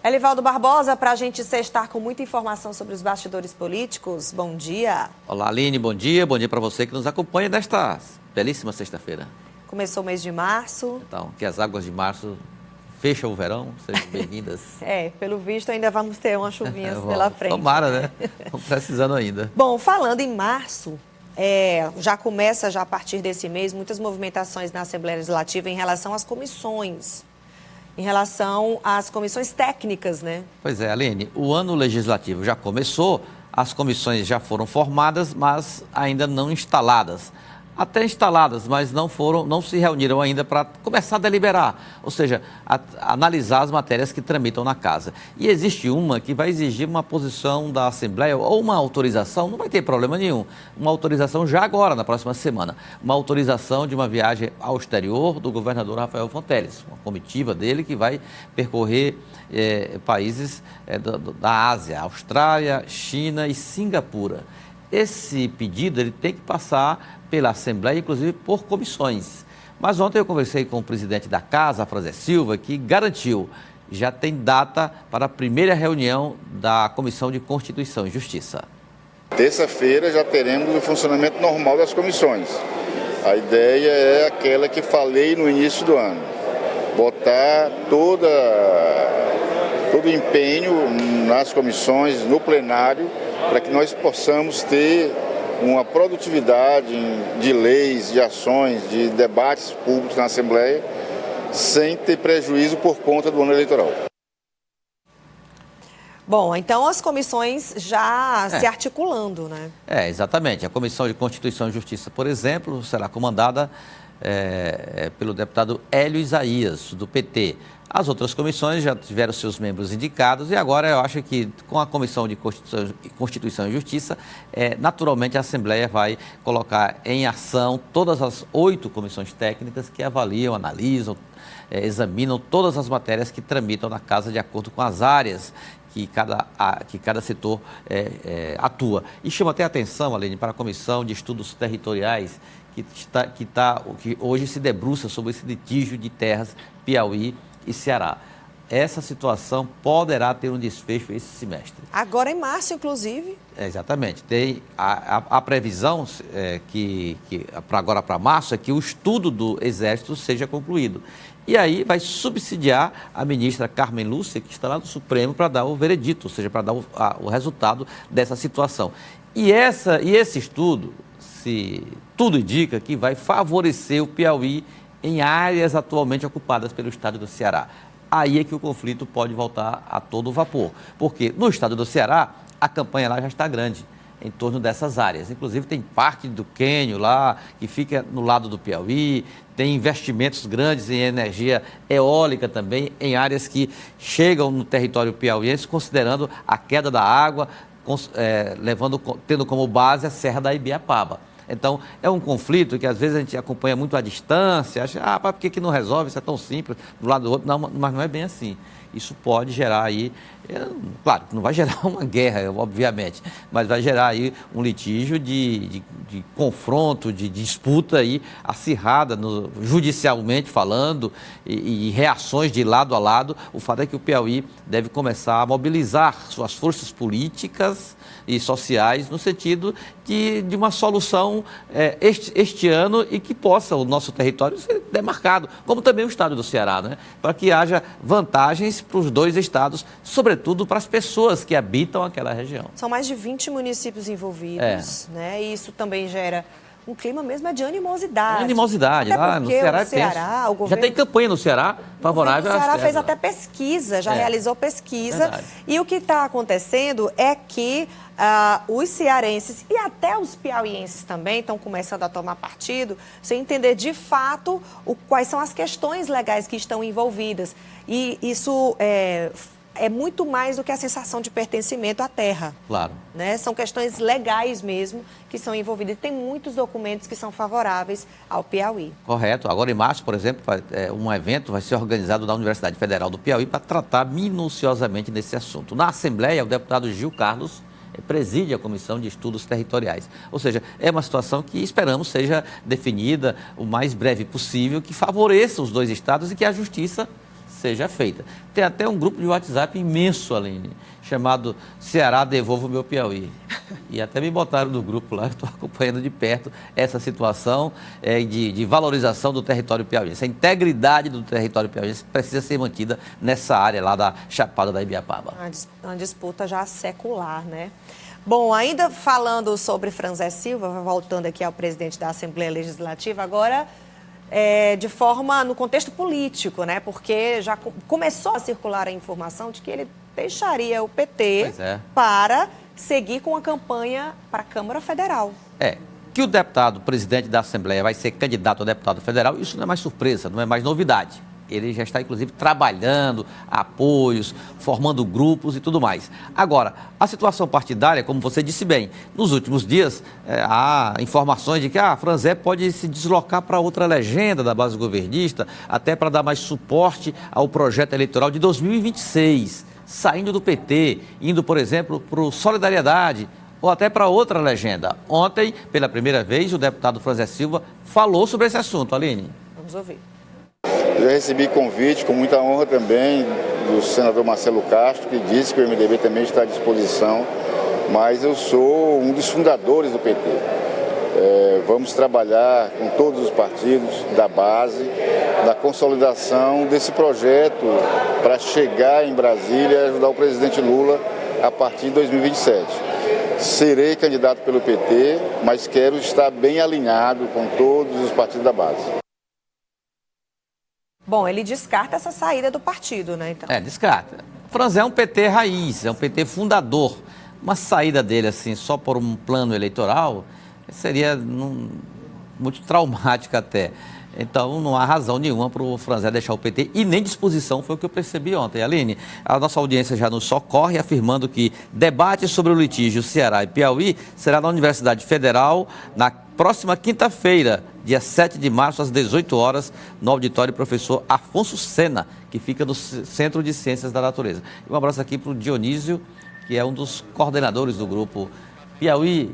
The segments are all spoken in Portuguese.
Elivaldo Barbosa, para a gente sextar com muita informação sobre os bastidores políticos, bom dia. Olá, Aline, bom dia para você que nos acompanha nesta belíssima sexta-feira. Começou o mês de março. Então, que as águas de março fecham o verão, sejam bem-vindas. Pelo visto ainda vamos ter umas chuvinhas pela frente. Tomara, né? Estamos precisando ainda. Bom, falando em março, já começa a partir desse mês muitas movimentações na Assembleia Legislativa em relação às comissões. Em relação às comissões técnicas, né? Pois é, Aline, o ano legislativo já começou, as comissões já foram formadas, mas ainda não instaladas. Até instaladas, mas não se reuniram ainda para começar a deliberar, ou seja, analisar as matérias que tramitam na casa. E existe uma que vai exigir uma posição da Assembleia ou uma autorização, não vai ter problema nenhum, uma autorização já agora, na próxima semana, uma autorização de uma viagem ao exterior do governador Rafael Fonteles, uma comitiva dele que vai percorrer países da Ásia, Austrália, China e Singapura. Esse pedido ele tem que passar pela Assembleia, inclusive por comissões. Mas ontem eu conversei com o presidente da Casa, Afrânio Silva, que garantiu, já tem data para a primeira reunião da Comissão de Constituição e Justiça. Terça-feira já teremos o funcionamento normal das comissões. A ideia é aquela que falei no início do ano, botar todo o empenho nas comissões, no plenário, para que nós possamos ter uma produtividade de leis, de ações, de debates públicos na Assembleia, sem ter prejuízo por conta do ano eleitoral. Bom, então as comissões já se articulando, né? Exatamente. A Comissão de Constituição e Justiça, por exemplo, será comandada pelo deputado Hélio Isaías, do PT. As outras comissões já tiveram seus membros indicados e agora eu acho que com a Comissão de Constituição e Justiça, naturalmente a Assembleia vai colocar em ação todas as 8 comissões técnicas que avaliam, analisam, examinam todas as matérias que tramitam na Casa de acordo com as áreas que cada setor atua. E chama até a atenção, Aline, para a Comissão de Estudos Territoriais, que hoje se debruça sobre esse litígio de terras Piauí e Ceará. Essa situação poderá ter um desfecho esse semestre. Agora em março, inclusive. Exatamente. Tem a previsão para março é que o estudo do Exército seja concluído. E aí vai subsidiar a ministra Carmen Lúcia, que está lá no Supremo, para dar o veredito, ou seja, para dar o resultado dessa situação. E esse estudo, se tudo indica, que vai favorecer o Piauí em áreas atualmente ocupadas pelo estado do Ceará. Aí é que o conflito pode voltar a todo vapor, porque no estado do Ceará, a campanha lá já está grande, em torno dessas áreas. Inclusive tem Parque do Quênio lá, que fica no lado do Piauí, tem investimentos grandes em energia eólica também, em áreas que chegam no território piauiense, considerando a queda da água, tendo como base a Serra da Ibiapaba. Então, é um conflito que às vezes a gente acompanha muito à distância, acha, por que não resolve, isso é tão simples, do lado do outro, não, mas não é bem assim. Isso pode gerar aí, claro, não vai gerar uma guerra, obviamente, mas vai gerar aí um litígio de confronto, de disputa aí acirrada, judicialmente falando, e reações de lado a lado. O fato é que o Piauí deve começar a mobilizar suas forças políticas e sociais no sentido de uma solução este ano e que possa o nosso território ser demarcado, como também o estado do Ceará, né? Para que haja vantagens para os dois estados, sobretudo para as pessoas que habitam aquela região. São mais de 20 municípios envolvidos, né? E isso também gera um clima mesmo de animosidade. Animosidade, lá no Ceará, o governo, já tem campanha no Ceará favorável à... O Ceará fez até pesquisa, já realizou pesquisa. Verdade. E o que está acontecendo é que os cearenses e até os piauienses também estão começando a tomar partido, sem entender de fato quais são as questões legais que estão envolvidas. E isso é muito mais do que a sensação de pertencimento à terra. Claro. Né? São questões legais mesmo que são envolvidas. E tem muitos documentos que são favoráveis ao Piauí. Correto. Agora, em março, por exemplo, um evento vai ser organizado na Universidade Federal do Piauí para tratar minuciosamente desse assunto. Na Assembleia, o deputado Gil Carlos preside a Comissão de Estudos Territoriais. Ou seja, é uma situação que esperamos seja definida o mais breve possível, que favoreça os dois estados e que a Justiça seja feita. Tem até um grupo de WhatsApp imenso, Aline, chamado Ceará Devolva o Meu Piauí. E até me botaram no grupo lá, estou acompanhando de perto essa situação de valorização do território piauiense. A integridade do território piauiense precisa ser mantida nessa área lá da Chapada da Ibiapaba. Uma disputa já secular, né? Bom, ainda falando sobre Franzé Silva, voltando aqui ao presidente da Assembleia Legislativa, agora de forma no contexto político, né? Porque já começou a circular a informação de que ele deixaria o PT para seguir com a campanha para a Câmara Federal. Que o deputado, presidente da Assembleia, vai ser candidato a deputado federal, isso não é mais surpresa, não é mais novidade. Ele já está, inclusive, trabalhando, apoios, formando grupos e tudo mais. Agora, a situação partidária, como você disse bem, nos últimos dias há informações de que Franzé pode se deslocar para outra legenda da base governista, até para dar mais suporte ao projeto eleitoral de 2026, saindo do PT, indo, por exemplo, para o Solidariedade, ou até para outra legenda. Ontem, pela primeira vez, o deputado Franzé Silva falou sobre esse assunto. Aline. Vamos ouvir. Eu recebi convite, com muita honra também, do senador Marcelo Castro, que disse que o MDB também está à disposição, mas eu sou um dos fundadores do PT. Vamos trabalhar com todos os partidos da base, na consolidação desse projeto para chegar em Brasília e ajudar o presidente Lula a partir de 2027. Serei candidato pelo PT, mas quero estar bem alinhado com todos os partidos da base. Bom, ele descarta essa saída do partido, né? Então. Descarta. Franzé é um PT raiz, é um PT fundador. Uma saída dele, assim, só por um plano eleitoral, seria muito traumática até. Então, não há razão nenhuma para o Franzé deixar o PT e nem disposição, foi o que eu percebi ontem. Aline, a nossa audiência já nos socorre afirmando que debate sobre o litígio Ceará e Piauí será na Universidade Federal na próxima quinta-feira, dia 7 de março, às 18 horas, no auditório professor Afonso Sena, que fica no Centro de Ciências da Natureza. E um abraço aqui para o Dionísio, que é um dos coordenadores do grupo Piauí,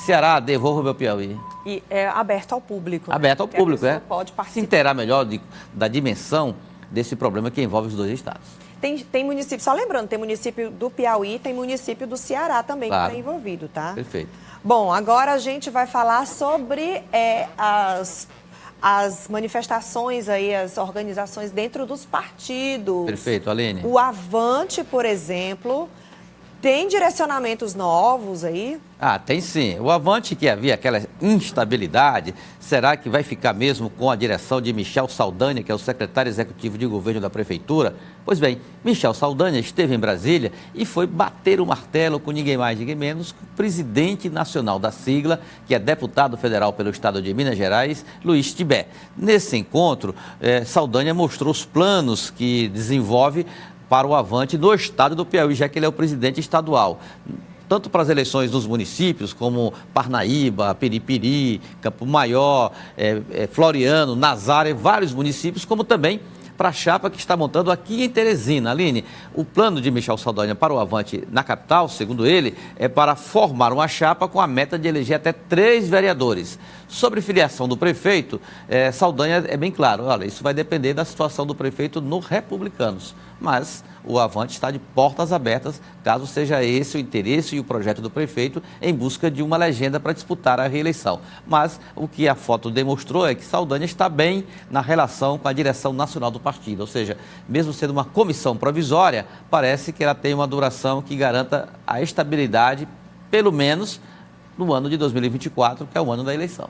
Ceará, Devolva o Meu Piauí. E é aberto ao público. Aberto ao público, pode participar. Se inteirar melhor da dimensão desse problema que envolve os dois estados. Tem município, só lembrando, tem município do Piauí, tem município do Ceará também, claro, que está envolvido, tá? Perfeito. Bom, agora a gente vai falar sobre as manifestações aí, as organizações dentro dos partidos. Perfeito, Aline. O Avante, por exemplo, tem direcionamentos novos aí? Tem sim. O Avante, que havia aquela instabilidade, será que vai ficar mesmo com a direção de Michel Saldanha, que é o secretário executivo de governo da prefeitura? Pois bem, Michel Saldanha esteve em Brasília e foi bater o martelo com ninguém mais, ninguém menos que o presidente nacional da sigla, que é deputado federal pelo estado de Minas Gerais, Luiz Tibé. Nesse encontro, Saldanha mostrou os planos que desenvolve para o Avante no estado do Piauí, já que ele é o presidente estadual. Tanto para as eleições dos municípios, como Parnaíba, Piripiri, Campo Maior, Floriano, Nazaré, vários municípios, como também para a chapa que está montando aqui em Teresina. Aline, o plano de Michel Saldanha para o Avante na capital, segundo ele, é para formar uma chapa com a meta de eleger até 3 vereadores. Sobre filiação do prefeito, Saldanha é bem claro, olha, isso vai depender da situação do prefeito no Republicanos, mas o Avante está de portas abertas, caso seja esse o interesse e o projeto do prefeito em busca de uma legenda para disputar a reeleição. Mas o que a foto demonstrou é que Saldanha está bem na relação com a direção nacional do partido, ou seja, mesmo sendo uma comissão provisória, parece que ela tem uma duração que garanta a estabilidade, pelo menos no ano de 2024, que é o ano da eleição.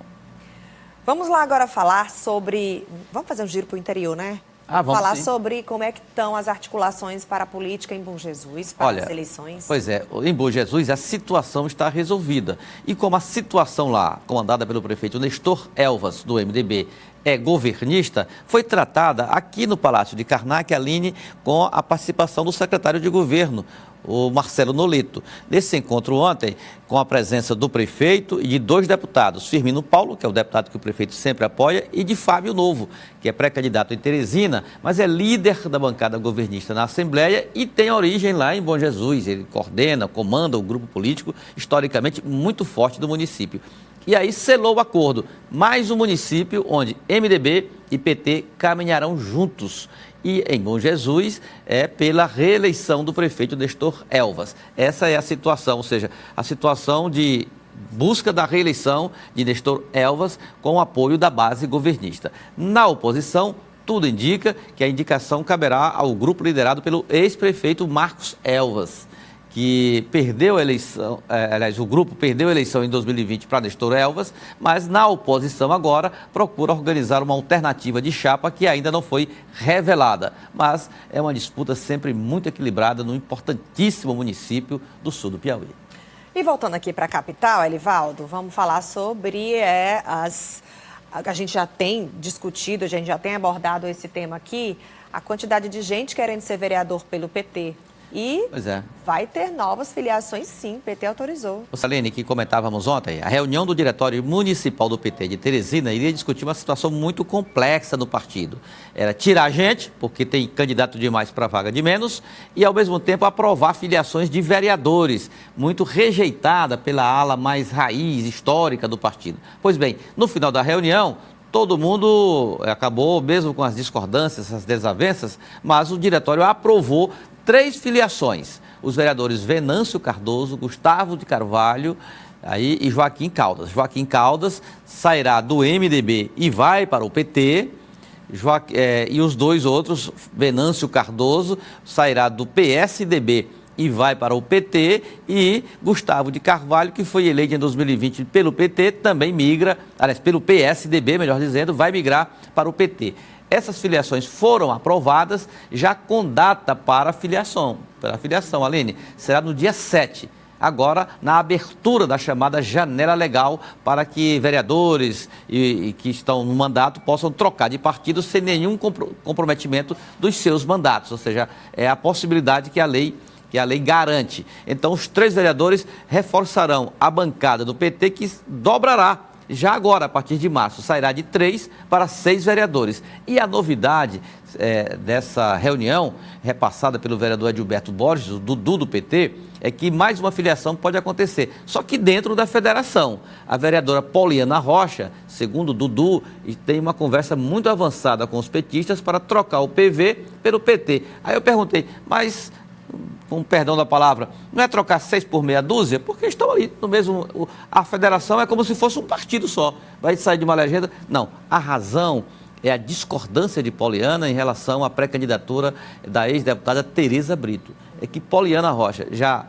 Vamos lá agora falar sobre... Vamos fazer um giro para o interior, né? Vamos falar sim. sobre como é que estão as articulações para a política em Bom Jesus, para as eleições. Pois é, em Bom Jesus a situação está resolvida. E como a situação lá, comandada pelo prefeito Nestor Elvas, do MDB, é governista, foi tratada aqui no Palácio de Karnak, Aline, com a participação do secretário de governo, o Marcelo Noleto. Nesse encontro ontem, com a presença do prefeito e de 2 deputados, Firmino Paulo, que é o deputado que o prefeito sempre apoia, e de Fábio Novo, que é pré-candidato em Teresina, mas é líder da bancada governista na Assembleia e tem origem lá em Bom Jesus. Ele comanda o grupo político historicamente muito forte do município. E aí selou o acordo, mais um município onde MDB e PT caminharão juntos. e em Bom Jesus é pela reeleição do prefeito Nestor Elvas. Essa é a situação, ou seja, a situação de busca da reeleição de Nestor Elvas com o apoio da base governista. Na oposição, tudo indica que a indicação caberá ao grupo liderado pelo ex-prefeito Marcos Elvas, que perdeu a eleição, aliás, o grupo perdeu a eleição em 2020 para Nestor Elvas, mas na oposição agora procura organizar uma alternativa de chapa que ainda não foi revelada. Mas é uma disputa sempre muito equilibrada no importantíssimo município do sul do Piauí. E voltando aqui para a capital, Elivaldo, vamos falar sobre a gente já tem discutido, a gente já tem abordado esse tema aqui, a quantidade de gente querendo ser vereador pelo PT. E vai ter novas filiações, sim, o PT autorizou. Salene, que comentávamos ontem, a reunião do Diretório Municipal do PT de Teresina iria discutir uma situação muito complexa no partido. Era tirar gente, porque tem candidato demais para vaga de menos, e ao mesmo tempo aprovar filiações de vereadores, muito rejeitada pela ala mais raiz, histórica do partido. Pois bem, no final da reunião, todo mundo acabou, mesmo com as discordâncias, as desavenças, mas o diretório aprovou 3 filiações. Os vereadores Venâncio Cardoso, Gustavo de Carvalho e Joaquim Caldas. Joaquim Caldas sairá do MDB e vai para o PT. E os 2 outros, Venâncio Cardoso, sairá do PSDB e vai para o PT, e Gustavo de Carvalho, que foi eleito em 2020 pelo PT, também migra, aliás, pelo PSDB, melhor dizendo, vai migrar para o PT. Essas filiações foram aprovadas já com data para a filiação. Aline, será no dia 7. Agora, na abertura da chamada janela legal, para que vereadores que estão no mandato possam trocar de partido sem nenhum comprometimento dos seus mandatos. Ou seja, é a possibilidade que a lei garante. Então, os 3 vereadores reforçarão a bancada do PT, que dobrará. Já agora, a partir de março, sairá de 3 para 6 vereadores. E a novidade dessa reunião, repassada pelo vereador Edilberto Borges, o Dudu do PT, é que mais uma filiação pode acontecer, só que dentro da federação. A vereadora Poliana Rocha, segundo o Dudu, tem uma conversa muito avançada com os petistas para trocar o PV pelo PT. Aí eu perguntei, mas, com perdão da palavra, não é trocar 6 por meia dúzia? Porque estão ali no mesmo... A federação é como se fosse um partido só. Vai sair de uma legenda? Não. A razão é a discordância de Poliana em relação à pré-candidatura da ex-deputada Tereza Brito. É que Poliana Rocha já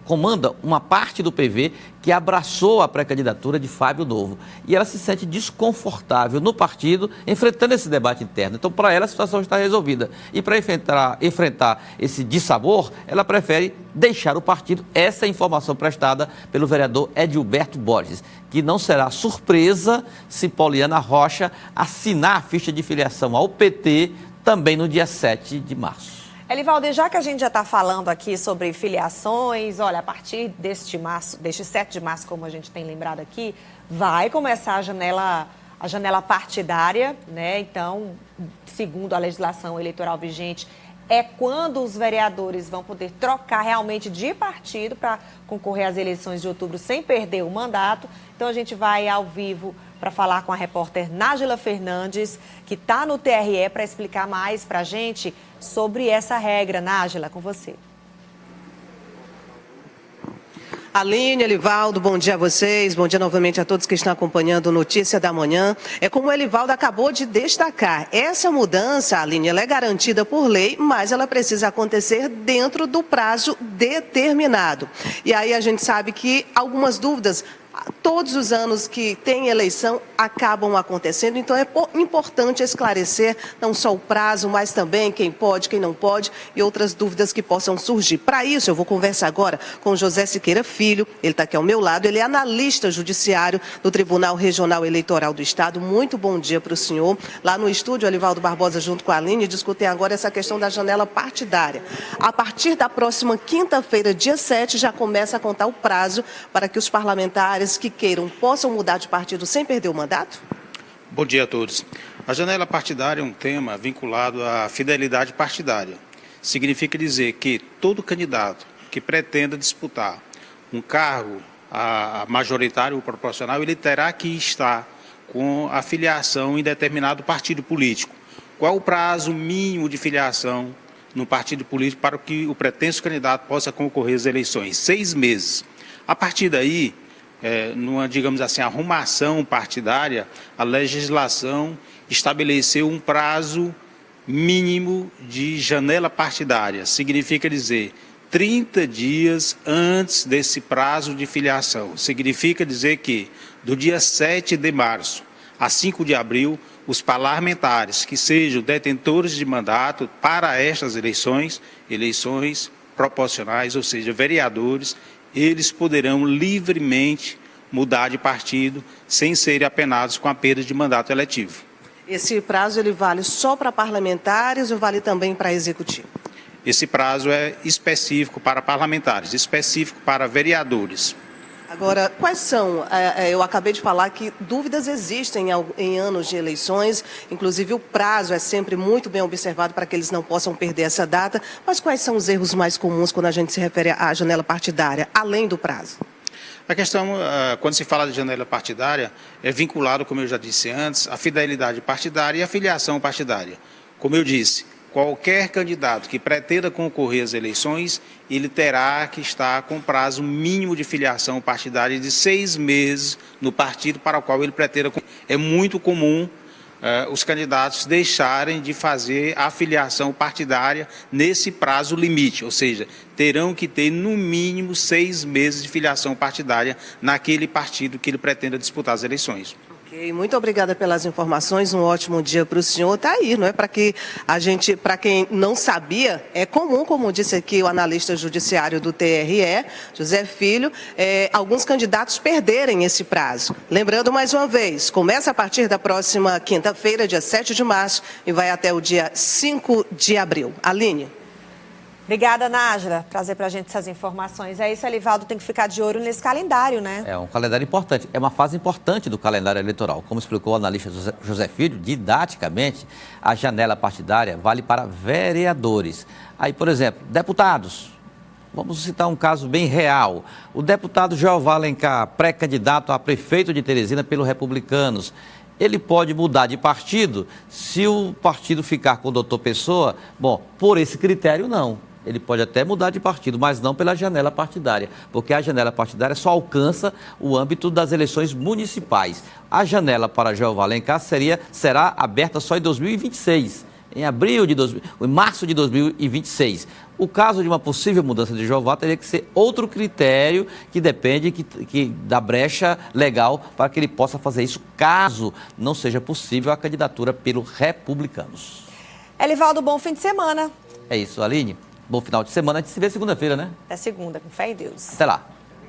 comanda uma parte do PV que abraçou a pré-candidatura de Fábio Novo. E ela se sente desconfortável no partido, enfrentando esse debate interno. Então, para ela, a situação está resolvida. E para enfrentar esse dissabor, ela prefere deixar o partido. Essa é a informação prestada pelo vereador Edilberto Borges, que não será surpresa se Poliana Rocha assinar a ficha de filiação ao PT também no dia 7 de março. Elivaldo, já que a gente já está falando aqui sobre filiações, olha, a partir deste 7 de março, como a gente tem lembrado aqui, vai começar a janela partidária, né? Então, segundo a legislação eleitoral vigente, é quando os vereadores vão poder trocar realmente de partido para concorrer às eleições de outubro sem perder o mandato. Então, a gente vai ao vivo para falar com a repórter Nájila Fernandes, que está no TRE, para explicar mais para a gente sobre essa regra. Nájila, com você. Aline, Elivaldo, bom dia a vocês, bom dia novamente a todos que estão acompanhando Notícia da Manhã. É como o Elivaldo acabou de destacar, essa mudança, Aline, ela é garantida por lei, mas ela precisa acontecer dentro do prazo determinado. E aí a gente sabe que algumas dúvidas, todos os anos que tem eleição, acabam acontecendo. Então, é importante esclarecer não só o prazo, mas também quem pode, quem não pode e outras dúvidas que possam surgir. Para isso, eu vou conversar agora com José Siqueira Filho. Ele está aqui ao meu lado. Ele é analista judiciário do Tribunal Regional Eleitoral do Estado. Muito bom dia para o senhor. Lá no estúdio, Elivaldo Barbosa, junto com a Aline, discutem agora essa questão da janela partidária. A partir da próxima quinta-feira, dia 7, já começa a contar o prazo para que os parlamentares que queiram possam mudar de partido sem perder o mandato? Bom dia a todos. A janela partidária é um tema vinculado à fidelidade partidária. Significa dizer que todo candidato que pretenda disputar um cargo majoritário ou proporcional, ele terá que estar com a filiação em determinado partido político. qual o prazo mínimo de filiação no partido político para que o pretenso candidato possa concorrer às eleições? 6 meses. A partir daí, numa, digamos assim, arrumação partidária, a legislação estabeleceu um prazo mínimo de janela partidária. Significa dizer 30 dias antes desse prazo de filiação. Significa dizer que do dia 7 de março a 5 de abril, os parlamentares que sejam detentores de mandato para estas eleições, eleições proporcionais, ou seja, vereadores, eles poderão livremente mudar de partido sem serem apenados com a perda de mandato eletivo. Esse prazo ele vale só para parlamentares ou vale também para executivo? Esse prazo é específico para parlamentares, específico para vereadores. Agora, quais são, eu acabei de falar que dúvidas existem em anos de eleições, inclusive o prazo é sempre muito bem observado para que eles não possam perder essa data, mas quais são os erros mais comuns quando a gente se refere à janela partidária, além do prazo? A questão, quando se fala de janela partidária, é vinculado, como eu já disse antes, à fidelidade partidária e à filiação partidária. Como eu disse, qualquer candidato que pretenda concorrer às eleições, ele terá que estar com prazo mínimo de filiação partidária de 6 meses no partido para o qual ele pretenda concorrer. É muito comum os candidatos deixarem de fazer a filiação partidária nesse prazo limite, ou seja, terão que ter no mínimo 6 meses de filiação partidária naquele partido que ele pretenda disputar as eleições. Ok, muito obrigada pelas informações, um ótimo dia para o senhor. Está aí, não é? Para quem não sabia, é comum, como disse aqui o analista judiciário do TRE, José Filho, alguns candidatos perderem esse prazo. Lembrando mais uma vez, começa a partir da próxima quinta-feira, dia 7 de março, e vai até o dia 5 de abril. Aline. Obrigada, Nájila. Trazer para a gente essas informações. É isso, Elivaldo, tem que ficar de olho nesse calendário, né? É um calendário importante. É uma fase importante do calendário eleitoral. Como explicou o analista José Filho, didaticamente, a janela partidária vale para vereadores. Aí, por exemplo, deputados. Vamos citar um caso bem real. O deputado Jeová Alencar, pré-candidato a prefeito de Teresina pelo Republicanos. Ele pode mudar de partido se o partido ficar com o doutor Pessoa. Bom, por esse critério, não. Ele pode até mudar de partido, mas não pela janela partidária, porque a janela partidária só alcança o âmbito das eleições municipais. A janela para Jeová Alencar será aberta só em 2026, em março de 2026. O caso de uma possível mudança de Jeová teria que ser outro critério que depende da brecha legal para que ele possa fazer isso, caso não seja possível a candidatura pelo Republicanos. Elivaldo, bom fim de semana. É isso, Aline. Bom final de semana. A gente se vê segunda-feira, né? Até segunda, com fé em Deus. Até lá.